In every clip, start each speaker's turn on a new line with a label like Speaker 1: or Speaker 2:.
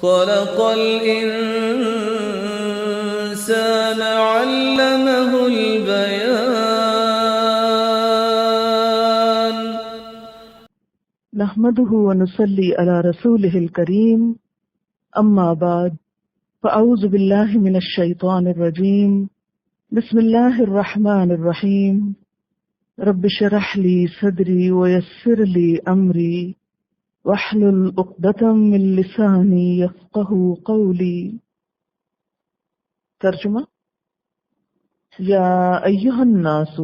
Speaker 1: خلق الإنسان علمه البيان.
Speaker 2: نحمده ونصلي على رسوله الكريم، أما بعد، فأعوذ بالله من الشيطان الرجيم. بسم الله الرحمن الرحيم. رب اشرح لي صدري ويسر لي أمري واحلل عقدة من لساني يفقهوا قولي. ترجمہ: یا ایہا الناس،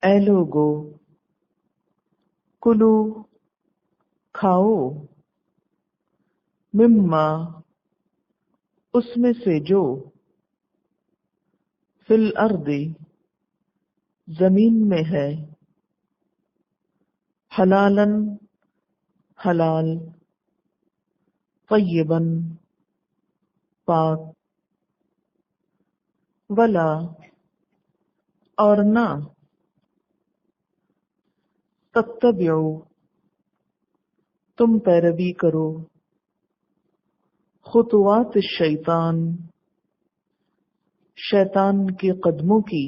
Speaker 2: اے لوگو، کلو، کھاؤ، مما، اس میں سے جو، فی الارض، زمین میں ہے، حلالن، حلال، طیبن، پاک، ولا، اور نہ، تتبعوا، تم پیروی کرو، خطوات الشیطان، شیطان کے قدموں کی،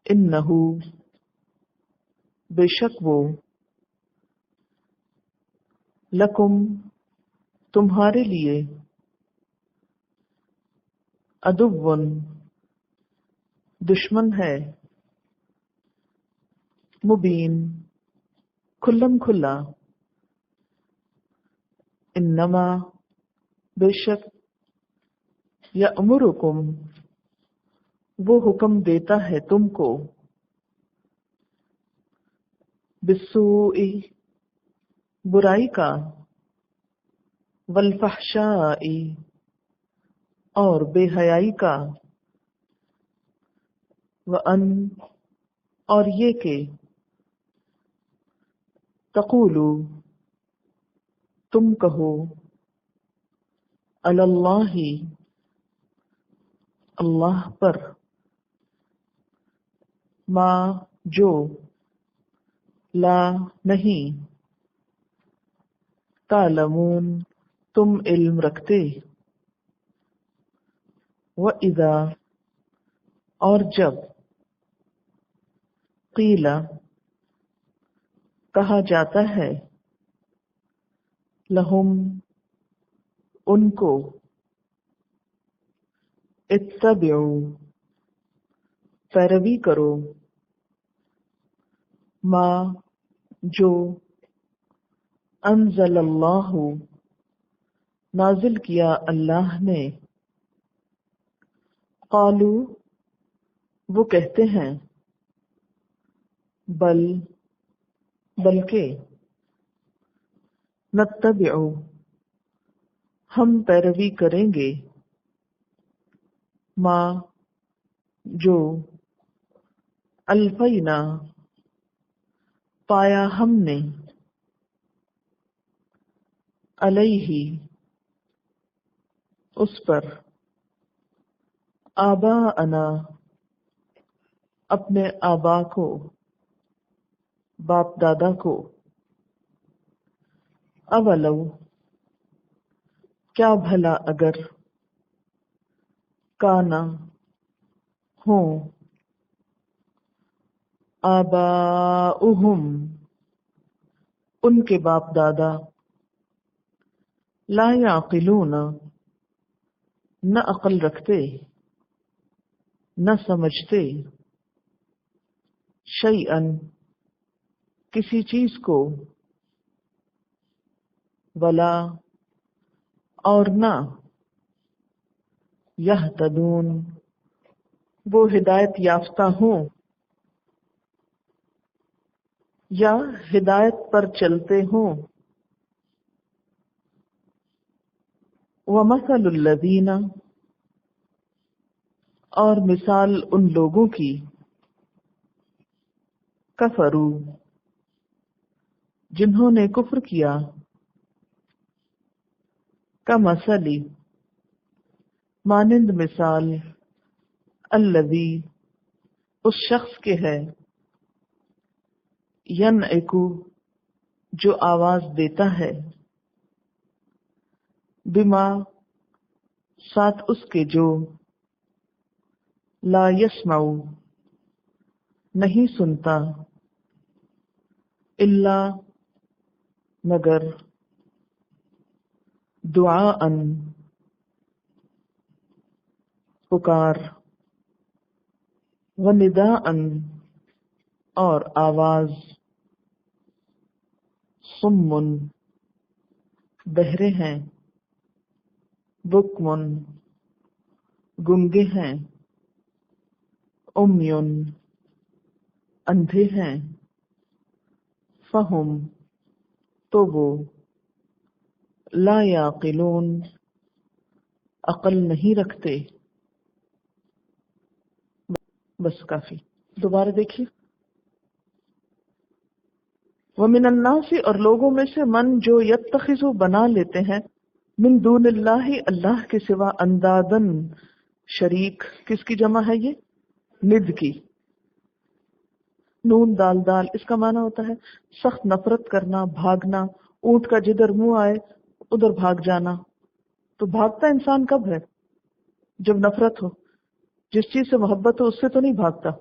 Speaker 2: انہو، بے شک وہ، لکم، تمہارے لیے، عدوٌ، دشمن ہے، مبین، کھلم کھلا، انما، بے شک، یأمرکم، وہ حکم دیتا ہے تم کو، بالسوء، برائی کا، والفحشاء، اور بے حیائی کا، وان، اور یہ کہ، تقولوا، تم کہو، علی اللہ، اللہ پر، ما، جو، لا، نہیں، تعلمون، تم علم رکھتے، وَإِذَا، اور جب، قیل، کہا جاتا ہے، لہم، ان کو، اتبعوا، پیروی کرو، ما، جو، انزل اللہ، نازل کیا اللہ نے، قالو، وہ کہتے ہیں، بل، بلکہ، نتبع، ہم پیروی کریں گے، ما، جو، الفینا، پایا ہم نے، علیہ، اس پر، آباءنا، اپنے آبا کو، باپ دادا کو، اولو، کیا بھلا اگر، کانا، ہوں، آباؤہم، ان کے باپ دادا، لا یعقلون، نہ عقل رکھتے، نہ سمجھتے، شیئا، کسی چیز کو، ولا، اور نہ، یہتدون، وہ ہدایت یافتہ ہوں، یا ہدایت پر چلتے ہوں، وَمَثَلُ الَّذِينَ، اور مثال ان لوگوں کی، کفروا، جنہوں نے کفر کیا، کمثل، مانند مثال، الذی، اس شخص کے ہے، ینعق، جو آواز دیتا ہے، بما ساتھ اس کے جو لا یسمع نہیں سنتا، الا مگر دعاءً پکار، و نداءً اور آواز، صم بہرے ہیں، بکم گنگے ہیں، عمی اندھے ہیں، فہم تو وہ لا یعقلون عقل نہیں رکھتے۔ بس کافی، دوبارہ دیکھیے۔ وَمِنَ النَّاسِ اور لوگوں میں سے من جو یتخذ بنا لیتے ہیں، من دون اللہ اللہ کے سوا، اندادن شریک، کس کی جمع ہے یہ؟ ند کی، نون دال دال، اس کا معنی ہوتا ہے سخت نفرت کرنا، بھاگنا، اونٹ کا جدھر منہ آئے ادھر بھاگ جانا۔ تو بھاگتا انسان کب ہے؟ جب نفرت ہو، جس چیز سے محبت ہو اس سے تو نہیں بھاگتا۔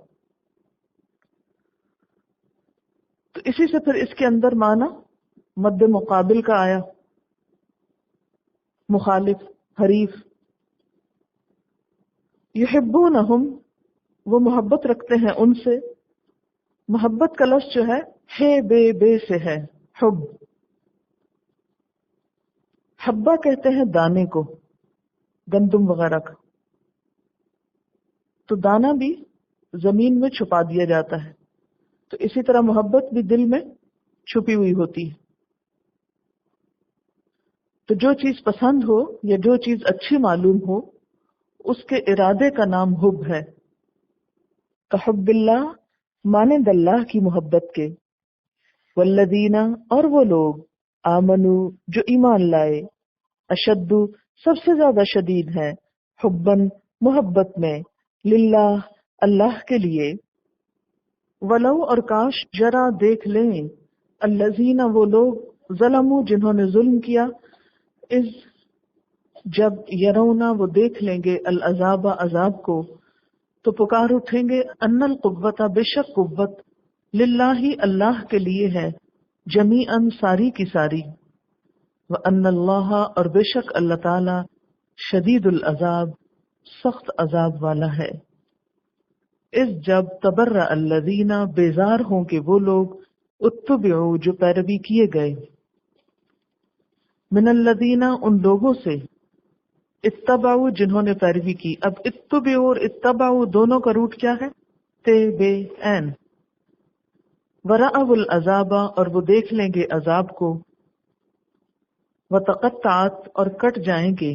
Speaker 2: تو اسی سے پھر اس کے اندر معنی مد مقابل کا آیا، مخالف، حریف۔ یحبونہم وہ محبت رکھتے ہیں ان سے، محبت کا لفظ جو ہے بے سے ہے، حب۔ حبہ کہتے ہیں دانے کو، گندم وغیرہ کا، تو دانہ بھی زمین میں چھپا دیا جاتا ہے، تو اسی طرح محبت بھی دل میں چھپی ہوئی ہوتی ہے۔ تو جو چیز پسند ہو یا جو چیز اچھی معلوم ہو، اس کے ارادے کا نام حب ہے۔ کحب اللہ مانند اللہ کی محبت کے، والذین اور وہ لوگ آمنو جو ایمان لائے، اشد سب سے زیادہ شدید ہے، حبن محبت میں، للہ اللہ کے لیے، ولو اور کاش جرا دیکھ لیں، الذین وہ لوگ ظلموا جنہوں نے ظلم کیا، اذ جب یرونا وہ دیکھ لیں گے العذاب عذاب کو، تو پکار اٹھیں گے ان القوت بے شک قوت، للہ اللہ کے لیے ہے، جمیعاً ساری کی ساری، وان اللہ اور بے شک اللہ تعالی شدید العذاب سخت عذاب والا ہے۔ اس جب تبرأ الذین بیزار ہوں کہ وہ لوگ، اتبعوا جو پیروی کیے گئے، من الذین ان لوگوں سے، اتبعوا جنہوں نے پیروی کی۔ اب اتبعوا اور اتبعوا دونوں کا روٹ کیا ہے؟ تے بے این۔ ورأوا العذاب اور وہ دیکھ لیں گے عذاب کو، وتقطعت اور کٹ جائیں گے،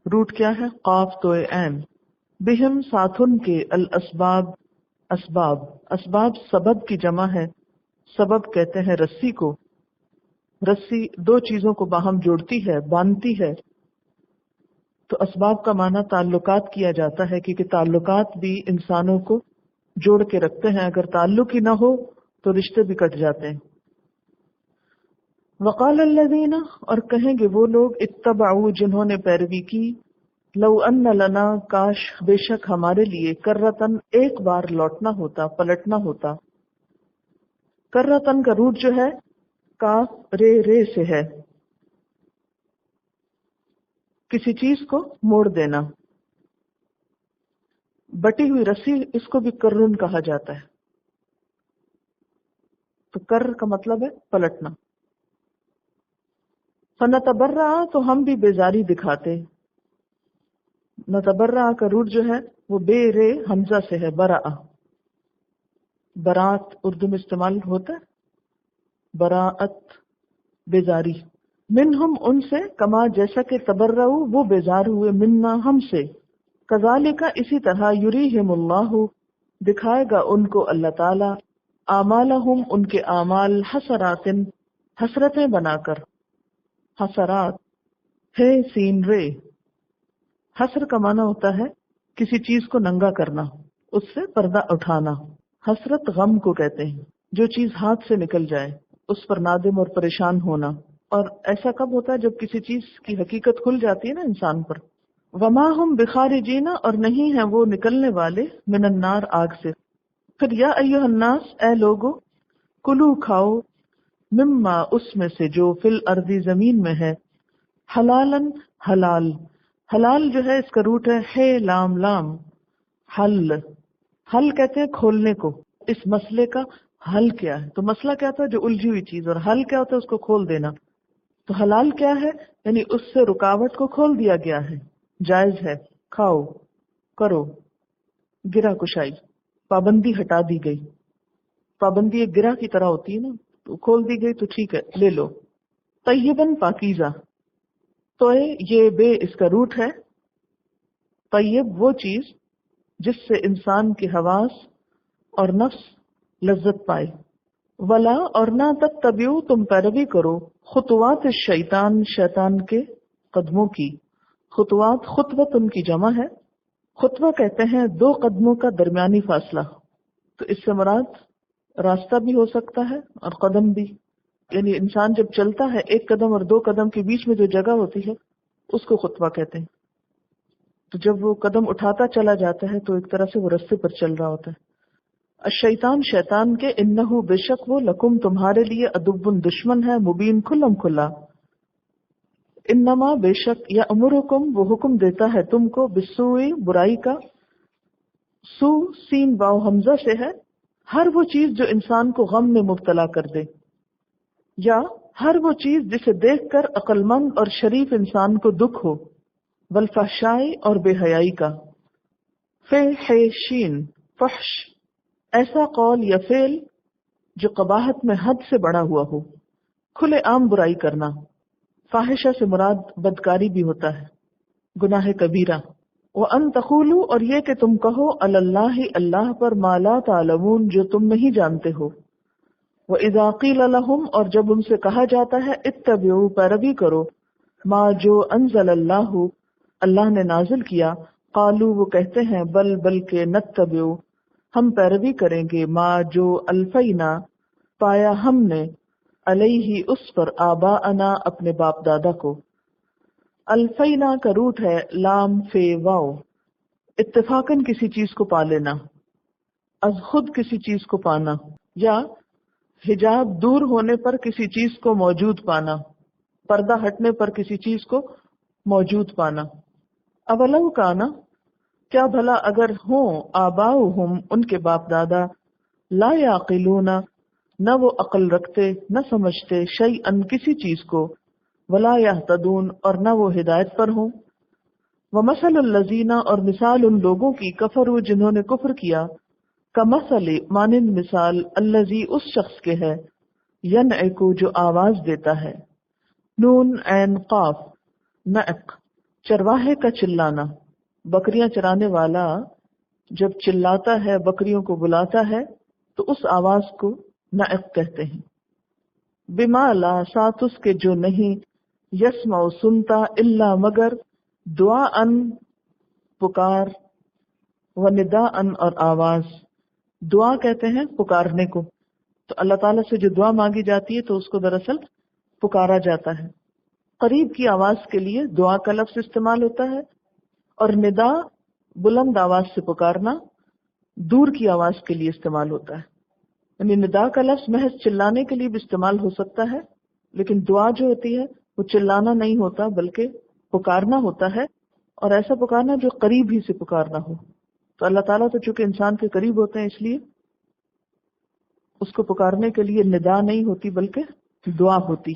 Speaker 2: روٹ کیا ہے؟ قاف تو این، بہم ساتھ ان کے، الاسباب اسباب، اسباب سبب کی جمع ہے، سبب کہتے ہیں رسی کو، رسی دو چیزوں کو باہم جوڑتی ہے، باندھتی ہے، تو اسباب کا معنی تعلقات کیا جاتا ہے، کیونکہ تعلقات بھی انسانوں کو جوڑ کے رکھتے ہیں، اگر تعلق ہی نہ ہو تو رشتے بھی کٹ جاتے ہیں۔ وقال الذین اور کہیں گے وہ لوگ، اتبعوا جنہوں نے پیروی کی، لو ان لنا کاش بے شک ہمارے لیے، کرتن ایک بار لوٹنا ہوتا، پلٹنا ہوتا۔ کرتن کا روٹ جو ہے کاف رے سے ہے، کسی چیز کو موڑ دینا۔ بٹی ہوئی رسی اس کو بھی کرن کہا جاتا ہے، تو کر کا مطلب ہے پلٹنا۔ فنتبرأ تو ہم بھی بیزاری دکھاتے، نتبرأ کا روٹ جو ہے وہ بے رے حمزہ سے ہے، برأ، برات اردو میں استعمال ہوتا ہے، براءت بیزاری، منہم ان سے، کما جیسا کہ تبرؤ وہ بیزار ہوئے، منا ہم سے، کذالک اسی طرح، یریہم اللہ دکھائے گا ان کو اللہ تعالی، اعمالہم ان کے اعمال، حسرات حسرتیں بنا کر، حسرات ہے سین رے، حسر کا معنی ہوتا ہے کسی چیز کو ننگا کرنا، اس سے پردہ اٹھانا، حسرت غم کو کہتے ہیں، جو چیز ہاتھ سے نکل جائے۔ اس پر نادم اور پریشان ہونا. اور ایسا کب ہوتا ہے؟ جب کسی چیز کی حقیقت کھل جاتی ہے نا انسان پر. وما ہم بخارجین، اور نہیں ہیں وہ نکلنے والے، من النار، آگ سے. پھر یا ایھا الناس، اے لوگو، کلو کھاؤ، مما اس میں سے جو فی الارض زمین میں ہے، حلالن حلال. حلال جو ہے اس کا روٹ ہے لام لام، حل. حل کہتے ہیں کھولنے کو. اس مسئلے کا حل کیا ہے؟ تو مسئلہ کیا تھا؟ جو الجھی ہوئی چیز. اور حل کیا ہوتا ہے؟ اس کو کھول دینا. تو حلال کیا ہے؟ یعنی اس سے رکاوٹ کو کھول دیا گیا ہے، جائز ہے، کھاؤ، کرو. گرہ کشائی، پابندی ہٹا دی گئی. پابندی ایک گرہ کی طرح ہوتی ہے نا، تو کھول دی گئی تو ٹھیک ہے، لے لو. طیباً پاکیزہ. تو یہ بے اس کا روٹ ہے. طیب وہ چیز جس سے انسان کے حواس اور نفس لذت پائے. ولا، اور نہ تتبعوا، تم پیروی کرو، خطوات الشیطان، شیطان کے قدموں کی. خطوات، خطوت ان کی جمع ہے. خطوہ کہتے ہیں 2 قدموں کا درمیانی فاصلہ. تو اس سے مراد راستہ بھی ہو سکتا ہے اور قدم بھی. یعنی انسان جب چلتا ہے 1 قدم اور 2 قدم کے بیچ میں جو جگہ ہوتی ہے اس کو خطوہ کہتے ہیں. تو جب وہ قدم اٹھاتا چلا جاتا ہے تو ایک طرح سے وہ رستے پر چل رہا ہوتا ہے. الشیطان، شیطان کے، انہو بے شک وہ، لکم تمہارے لیے، ادب دشمن ہے، مبین کھلم کھلا. انما بے شک، یا امرکم وہ حکم دیتا ہے تم کو، بالسوء برائی کا. سو سین واو حمزہ سے ہے. ہر وہ چیز جو انسان کو غم میں مبتلا کر دے، یا ہر وہ چیز جسے دیکھ کر عقل مند اور شریف انسان کو دکھ ہو. والفحشائی، اور بے حیائی کا. فحشین، فحش ایسا قول یا فعل جو قباحت میں حد سے بڑا ہوا ہو، کھلے عام برائی کرنا. فاحشہ سے مراد بدکاری بھی ہوتا ہے، گناہ کبیرہ. وَأَن تَقُولُوا، اور یہ کہ تم کہو، علی اللہ، اللہ پر، ما لا تعلمون، جو تم نہیں جانتے ہو. وَإِذَا قِيلَ لَهُمْ، اور جب ان سے کہا جاتا ہے، اتبعوا، پیروی کرو، ما جو انزل اللہ، اللہ نے نازل کیا. قالوا، وہ کہتے ہیں، بلکہ نتبع، ہم پیروی کریں گے، ما جو الفینا، پایا ہم نے، علیہ اس پر، آباءنا، اپنے باپ دادا کو. الفینا کا روٹ ہے لام فے واو. اتفاقاً کسی چیز کو پا لینا، از خود کسی چیز کو پانا، یا حجاب دور ہونے پر کسی چیز کو موجود پانا، پردہ ہٹنے پر کسی چیز کو موجود پانا. اولو کانا، کیا بھلا اگر ہوں، آباؤہم، ان کے باپ دادا، لا یعقلون، نہ وہ عقل رکھتے، نہ سمجھتے، شیئن کسی چیز کو، ولا یہتدون، اور نہ وہ ہدایت پر ہوں. ومثل الذین، اور مثال ان لوگوں کی، کفروا، جنہوں نے کفر کیا، کمثل، مانند مثال، الذی، اس شخص کے ہے، ینعق، جو آواز دیتا ہے. نون عین قاف، نعق، چرواہے کا چلانا. بکریاں چرانے والا جب چلاتا ہے، بکریوں کو بلاتا ہے، تو اس آواز کو نعق کہتے ہیں. بما، لا، ساتھ اس کے جو نہیں، یسمع، سنتا، الا، مگر، دعاءً، پکار، و نداءً، اور آواز. دعا کہتے ہیں پکارنے کو. تو اللہ تعالیٰ سے جو دعا مانگی جاتی ہے تو اس کو دراصل پکارا جاتا ہے. قریب کی آواز کے لیے دعا کا لفظ استعمال ہوتا ہے، اور ندا بلند آواز سے پکارنا دور کی آواز کے لیے استعمال ہوتا ہے. یعنی ندا کا لفظ محض چلانے کے لیے بھی استعمال ہو سکتا ہے، لیکن دعا جو ہوتی ہے وہ چلانا نہیں ہوتا بلکہ پکارنا ہوتا ہے، اور ایسا پکارنا جو قریب ہی سے پکارنا ہو. تو اللہ تعالیٰ تو چونکہ انسان کے قریب ہوتے ہیں، اس لیے اس کو پکارنے کے لیے ندا نہیں ہوتی بلکہ دعا ہوتی.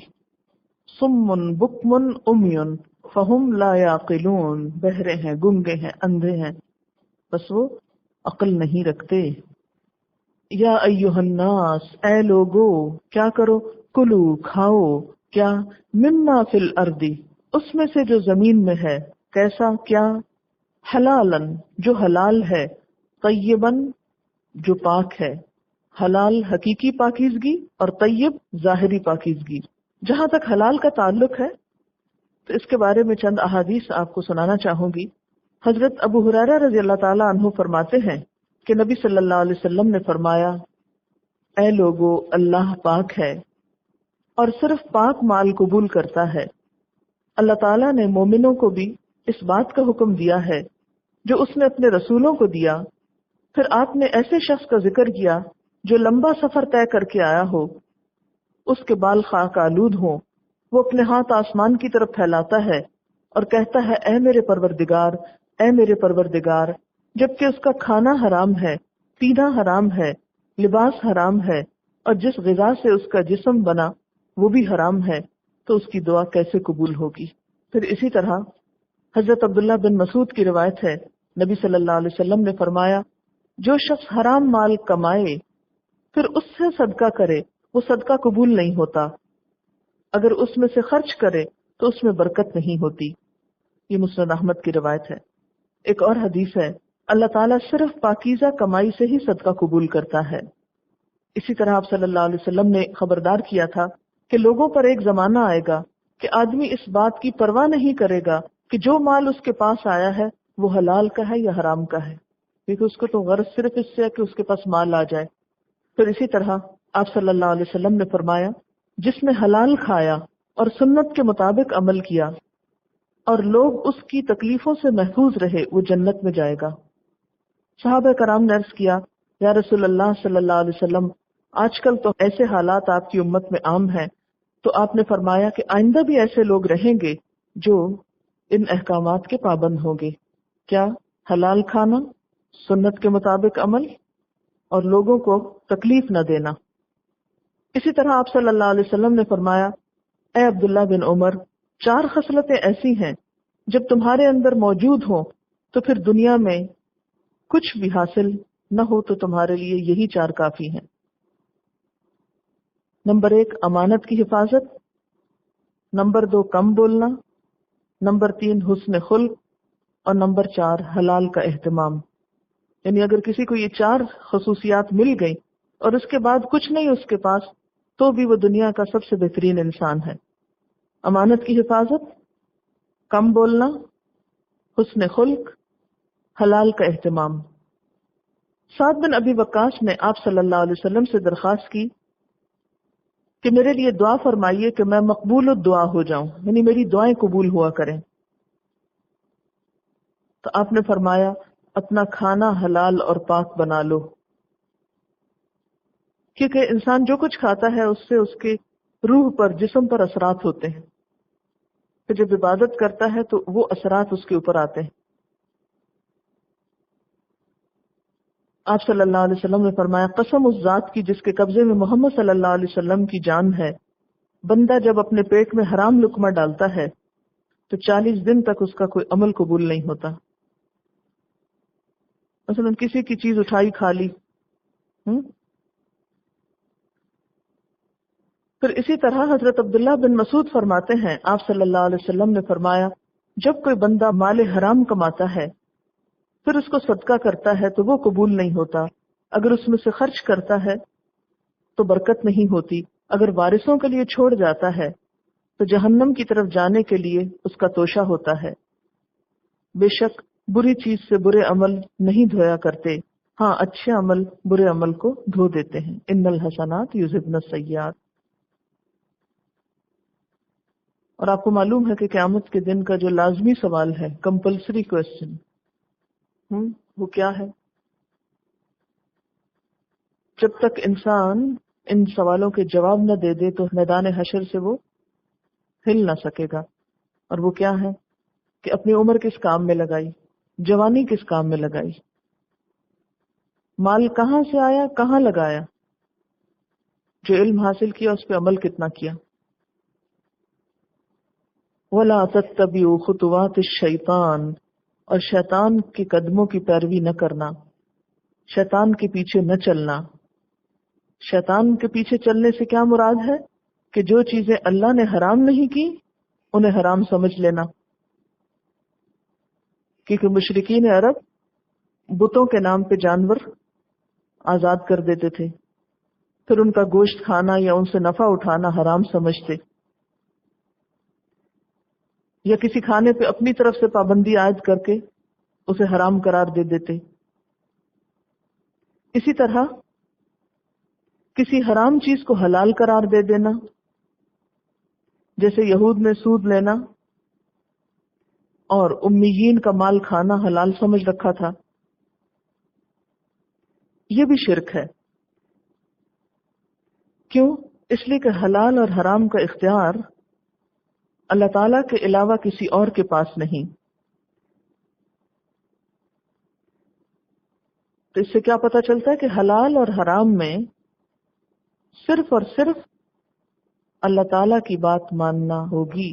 Speaker 2: صم بکم امیون فہم لا یعقلون، بہرے ہیں، گنگے ہیں، اندھے ہیں، بس وہ عقل نہیں رکھتے. یا ایھا الناس، اے لوگو، کیا کرو، کلو، کھاؤ، کیا، مما فی الارض، اس میں سے جو زمین میں ہے. کیسا، کیا، حلالن، جو حلال ہے، طیباً، جو پاک ہے. حلال حقیقی پاکیزگی اور طیب ظاہری پاکیزگی. جہاں تک حلال کا تعلق ہے تو اس کے بارے میں چند احادیث آپ کو سنانا چاہوں گی. حضرت ابو ہریرہ رضی اللہ تعالی عنہ فرماتے ہیں کہ نبی صلی اللہ علیہ وسلم نے فرمایا، اے لوگو، اللہ پاک ہے، اور صرف پاک مال قبول کرتا ہے۔ اللہ تعالیٰ نے مومنوں کو بھی اس بات کا حکم دیا ہے جو اس نے اپنے رسولوں کو دیا۔ پھر آپ نے ایسے شخص کا ذکر کیا جو لمبا سفر طے کر کے آیا ہو، اس کے بال خاک آلود ہوں، وہ اپنے ہاتھ آسمان کی طرف پھیلاتا ہے اور کہتا ہے اے میرے پروردگار، اے میرے پروردگار، جبکہ اس کا کھانا حرام ہے، پینا حرام ہے، لباس حرام ہے، اور جس غذا سے اس کا جسم بنا وہ بھی حرام ہے، تو اس کی دعا کیسے قبول ہوگی؟ پھر اسی طرح حضرت عبداللہ بن مسعود کی روایت ہے، نبی صلی اللہ علیہ وسلم نے فرمایا، جو شخص حرام مال کمائے پھر اس سے صدقہ کرے وہ صدقہ قبول نہیں ہوتا، اگر اس میں سے خرچ کرے تو اس میں برکت نہیں ہوتی۔ یہ مسند احمد کی روایت ہے۔ ایک اور حدیث ہے، اللہ تعالیٰ صرف پاکیزہ کمائی سے ہی صدقہ قبول کرتا ہے۔ اسی طرح آپ صلی اللہ علیہ وسلم نے خبردار کیا تھا کہ لوگوں پر ایک زمانہ آئے گا کہ آدمی اس بات کی پرواہ نہیں کرے گا کہ جو مال اس کے پاس آیا ہے وہ حلال کا ہے یا حرام کا ہے، کیونکہ اس کو تو غرض صرف اس سے ہے کہ اس کے پاس مال آ جائے۔ پھر اسی طرح آپ صلی اللہ علیہ وسلم نے فرمایا، جس نے حلال کھایا اور سنت کے مطابق عمل کیا اور لوگ اس کی تکلیفوں سے محفوظ رہے، وہ جنت میں جائے گا۔ صحابہ کرام نے عرض کیا، یا رسول اللہ صلی اللہ علیہ وسلم، آج کل تو ایسے حالات آپ کی امت میں عام ہیں، تو آپ نے فرمایا کہ آئندہ بھی ایسے لوگ رہیں گے جو ان احکامات کے پابند ہوں گے۔ کیا؟ حلال کھانا، سنت کے مطابق عمل، اور لوگوں کو تکلیف نہ دینا۔ اسی طرح آپ صلی اللہ علیہ وسلم نے فرمایا، اے عبداللہ بن عمر، 4 خصلتیں ایسی ہیں جب تمہارے اندر موجود ہوں تو پھر دنیا میں کچھ بھی حاصل نہ ہو تو تمہارے لیے یہی 4 کافی ہیں۔ نمبر 1 امانت کی حفاظت، نمبر 2 کم بولنا، نمبر 3 حسن خلق، اور نمبر 4 حلال کا اہتمام۔ یعنی اگر کسی کو یہ 4 خصوصیات مل گئی اور اس کے بعد کچھ نہیں اس کے پاس، تو بھی وہ دنیا کا سب سے بہترین انسان ہے۔ امانت کی حفاظت، کم بولنا، حسن خلق، حلال کا اہتمام۔ سعد بن ابی وقاص نے آپ صلی اللہ علیہ وسلم سے درخواست کی کہ میرے لیے دعا فرمائیے کہ میں مقبول الدعا ہو جاؤں، یعنی میری دعائیں قبول ہوا کریں۔ تو آپ نے فرمایا، اپنا کھانا حلال اور پاک بنا لو، کیونکہ انسان جو کچھ کھاتا ہے اس سے اس کے روح پر، جسم پر اثرات ہوتے ہیں، پھر جب عبادت کرتا ہے تو وہ اثرات اس کے اوپر آتے ہیں۔ آپ صلی اللہ علیہ وسلم نے فرمایا، قسم اس ذات کی جس کے قبضے میں محمد صلی اللہ علیہ وسلم کی جان ہے، بندہ جب اپنے پیٹ میں حرام لقمہ ڈالتا ہے تو 40 دن تک اس کا کوئی عمل قبول نہیں ہوتا۔ مثلا کسی کی چیز اٹھائی کھا لی، پھر اسی طرح حضرت عبداللہ بن مسعود فرماتے ہیں، آپ صلی اللہ علیہ وسلم نے فرمایا، جب کوئی بندہ مال حرام کماتا ہے پھر اس کو صدقہ کرتا ہے تو وہ قبول نہیں ہوتا، اگر اس میں سے خرچ کرتا ہے تو برکت نہیں ہوتی، اگر وارثوں کے لیے چھوڑ جاتا ہے تو جہنم کی طرف جانے کے لیے اس کا توشہ ہوتا ہے۔ بے شک بری چیز سے برے عمل نہیں دھویا کرتے، ہاں اچھے عمل برے عمل کو دھو دیتے ہیں۔ ان الحسنات یذہبن السیئات۔ اور آپ کو معلوم ہے کہ قیامت کے دن کا جو لازمی سوال ہے، کمپلسری کوسچن، وہ کیا ہے؟ جب تک انسان ان سوالوں کے جواب نہ دے دے تو میدان حشر سے وہ ہل نہ سکے گا۔ اور وہ کیا ہے کہ اپنی عمر کس کام میں لگائی، جوانی کس کام میں لگائی، مال کہاں سے آیا، کہاں لگایا، جو علم حاصل کیا اس پہ عمل کتنا کیا۔ وَلَا تَتَّبِعُوا خُطُوَاتِ الشَّيْطَانِ، اور شیطان کے قدموں کی پیروی نہ کرنا، شیطان کے پیچھے نہ چلنا۔ شیطان کے پیچھے چلنے سے کیا مراد ہے کہ جو چیزیں اللہ نے حرام نہیں کی انہیں حرام سمجھ لینا، کیونکہ مشرکین عرب بتوں کے نام پہ جانور آزاد کر دیتے تھے، پھر ان کا گوشت کھانا یا ان سے نفع اٹھانا حرام سمجھتے، یا کسی کھانے پہ اپنی طرف سے پابندی عائد کر کے اسے حرام قرار دے دیتے۔ اسی طرح کسی حرام چیز کو حلال قرار دے دینا، جیسے یہود نے سود لینا اور امیین کا مال کھانا حلال سمجھ رکھا تھا، یہ بھی شرک ہے۔ کیوں؟ اس لیے کہ حلال اور حرام کا اختیار اللہ تعالیٰ کے علاوہ کسی اور کے پاس نہیں۔ تو اس سے کیا پتہ چلتا ہے کہ حلال اور حرام میں صرف اور صرف اللہ تعالیٰ کی بات ماننا ہوگی۔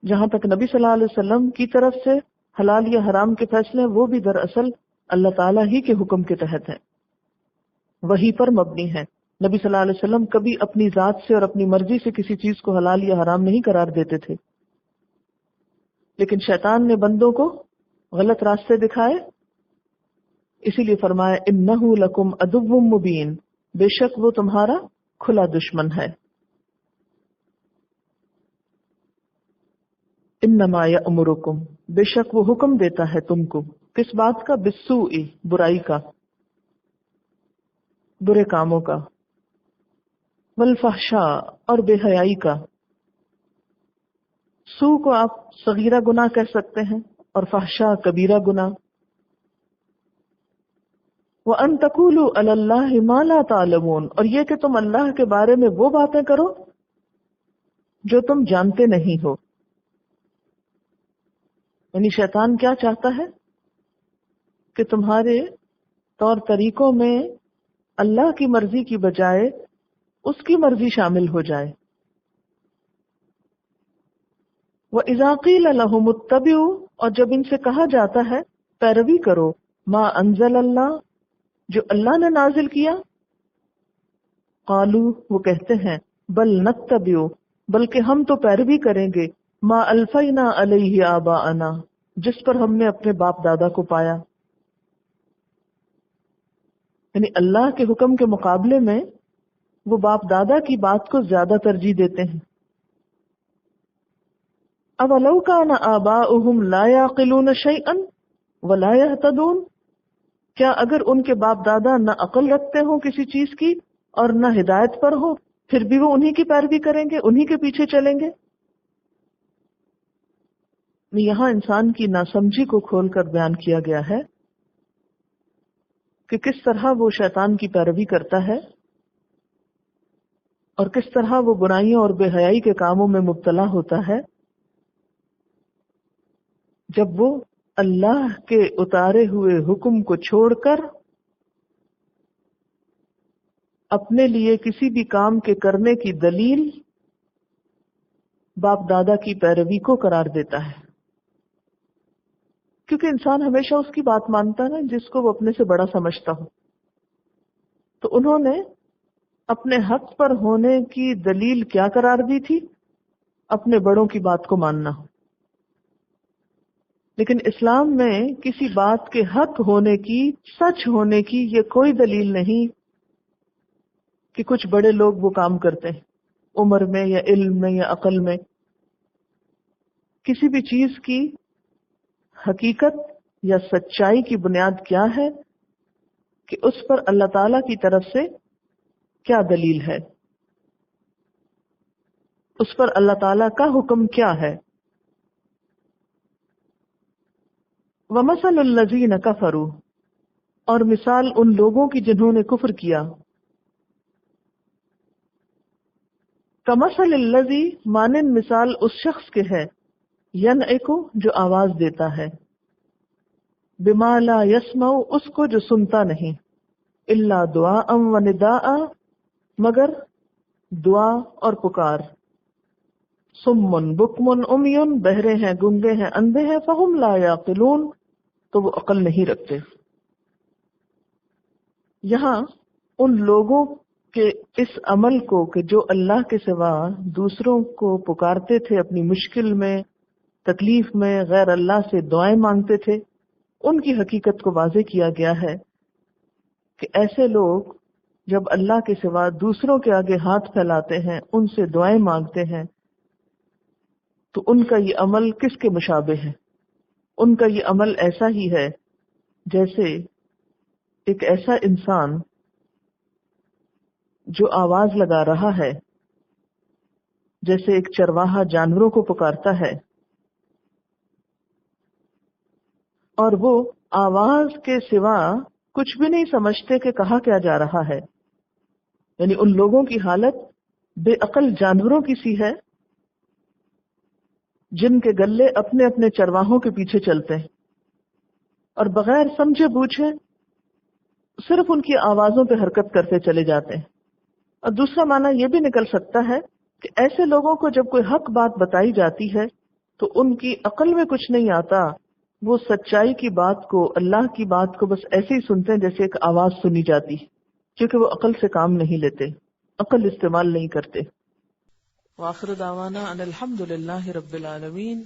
Speaker 2: جہاں تک نبی صلی اللہ علیہ وسلم کی طرف سے حلال یا حرام کے فیصلے وہ بھی دراصل اللہ تعالیٰ ہی کے حکم کے تحت ہیں، وہی پر مبنی ہے۔ نبی صلی اللہ علیہ وسلم کبھی اپنی ذات سے اور اپنی مرضی سے کسی چیز کو حلال یا حرام نہیں قرار دیتے تھے، لیکن شیطان نے بندوں کو غلط راستے دکھائے، اسی لیے فرمایا انہ لکم عدو مبین، بے شک وہ تمہارا کھلا دشمن ہے۔ انما یأمرکم، بے شک وہ حکم دیتا ہے تم کو، کس بات کا؟ بالسوء، برائی کا، برے کاموں کا، والفحشاء، اور بے حیائی کا۔ سو کو آپ صغیرہ گناہ کہہ سکتے ہیں اور فحشاء کبیرہ گناہ۔ وَأَن تَقُولُوا عَلَى اللَّهِ مَا لَا تَعْلَمُونَ، اور یہ کہ تم اللہ کے بارے میں وہ باتیں کرو جو تم جانتے نہیں ہو۔ یعنی شیطان کیا چاہتا ہے کہ تمہارے طور طریقوں میں اللہ کی مرضی کی بجائے اس کی مرضی شامل ہو جائے۔ وَإِذَا قِيلَ لَهُمُ اتَّبِعُوا، اور جب ان سے کہا جاتا ہے پیروی کرو، ما انزل اللہ، جو اللہ نے نازل کیا، قالوا، وہ کہتے ہیں، بل نتبع، بلکہ ہم تو پیروی کریں گے، ما الفینا علیہ آباءنا، جس پر ہم نے اپنے باپ دادا کو پایا۔ یعنی اللہ کے حکم کے مقابلے میں وہ باپ دادا کی بات کو زیادہ ترجیح دیتے ہیں۔ اولو کان آباؤہم لا یعقلون شیئا ولا یہتدون، کیا اگر ان کے باپ دادا نہ عقل رکھتے ہوں کسی چیز کی اور نہ ہدایت پر ہو، پھر بھی وہ انہی کی پیروی کریں گے، انہی کے پیچھے چلیں گے؟ یہاں انسان کی ناسمجھی کو کھول کر بیان کیا گیا ہے کہ کس طرح وہ شیطان کی پیروی کرتا ہے اور کس طرح وہ برائیوں اور بے حیائی کے کاموں میں مبتلا ہوتا ہے جب وہ اللہ کے اتارے ہوئے حکم کو چھوڑ کر اپنے لیے کسی بھی کام کے کرنے کی دلیل باپ دادا کی پیروی کو قرار دیتا ہے۔ کیونکہ انسان ہمیشہ اس کی بات مانتا ہے نا جس کو وہ اپنے سے بڑا سمجھتا ہو، تو انہوں نے اپنے حق پر ہونے کی دلیل کیا قرار دی تھی؟ اپنے بڑوں کی بات کو ماننا۔ لیکن اسلام میں کسی بات کے حق ہونے کی، سچ ہونے کی یہ کوئی دلیل نہیں کہ کچھ بڑے لوگ وہ کام کرتے ہیں، عمر میں یا علم میں یا عقل میں۔ کسی بھی چیز کی حقیقت یا سچائی کی بنیاد کیا ہے کہ اس پر اللہ تعالی کی طرف سے کیا دلیل ہے، اس پر اللہ تعالی کا حکم کیا ہے۔ وَمَثَلُ الَّذِينَ كَفَرُوا، اور مثال ان لوگوں کی جنہوں نے کفر کیا، كَمَثَلِ الَّذِي، مانند مثال اس شخص کے ہے، يَنْعِقُ، جو آواز دیتا ہے، بِمَا لَا يَسْمَعُ، اس کو جو سنتا نہیں، إِلَّا دُعَاءً وَنِدَاءً، مگر دعا اور پکار، صُمٌّ بُكْمٌ عُمْيٌ، بہرے ہیں، گنگے ہیں، اندھے ہیں، فَهُمْ لَا يَعْقِلُونَ، تو وہ عقل نہیں رکھتے۔ یہاں ان لوگوں کے اس عمل کو کہ جو اللہ کے سوا دوسروں کو پکارتے تھے، اپنی مشکل میں، تکلیف میں غیر اللہ سے دعائیں مانگتے تھے، ان کی حقیقت کو واضح کیا گیا ہے کہ ایسے لوگ جب اللہ کے سوا دوسروں کے آگے ہاتھ پھیلاتے ہیں، ان سے دعائیں مانگتے ہیں، تو ان کا یہ عمل کس کے مشابہ ہے؟ ان کا یہ عمل ایسا ہی ہے جیسے ایک ایسا انسان جو آواز لگا رہا ہے جیسے ایک چرواہا جانوروں کو پکارتا ہے اور وہ آواز کے سوا کچھ بھی نہیں سمجھتے کہ کہا کیا جا رہا ہے. یعنی ان لوگوں کی حالت بے عقل جانوروں کی سی ہے جن کے گلے اپنے اپنے چرواہوں کے پیچھے چلتے ہیں اور بغیر سمجھے بوجھے صرف ان کی آوازوں پہ حرکت کرتے چلے جاتے ہیں. اور دوسرا معنی یہ بھی نکل سکتا ہے کہ ایسے لوگوں کو جب کوئی حق بات بتائی جاتی ہے تو ان کی عقل میں کچھ نہیں آتا، وہ سچائی کی بات کو، اللہ کی بات کو بس ایسے ہی سنتے ہیں جیسے ایک آواز سنی جاتی، کیونکہ وہ عقل سے کام نہیں لیتے، عقل استعمال نہیں کرتے.
Speaker 3: وآخر دعوانا ان الحمد للہ رب العالمین.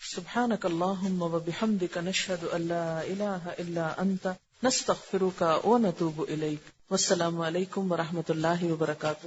Speaker 3: سبحانک اللہم وبحمدک نشہد ان لا الہ الا انت نستغفرک ونتوب الیک. والسلام علیکم ورحمۃ اللہ وبرکاتہ.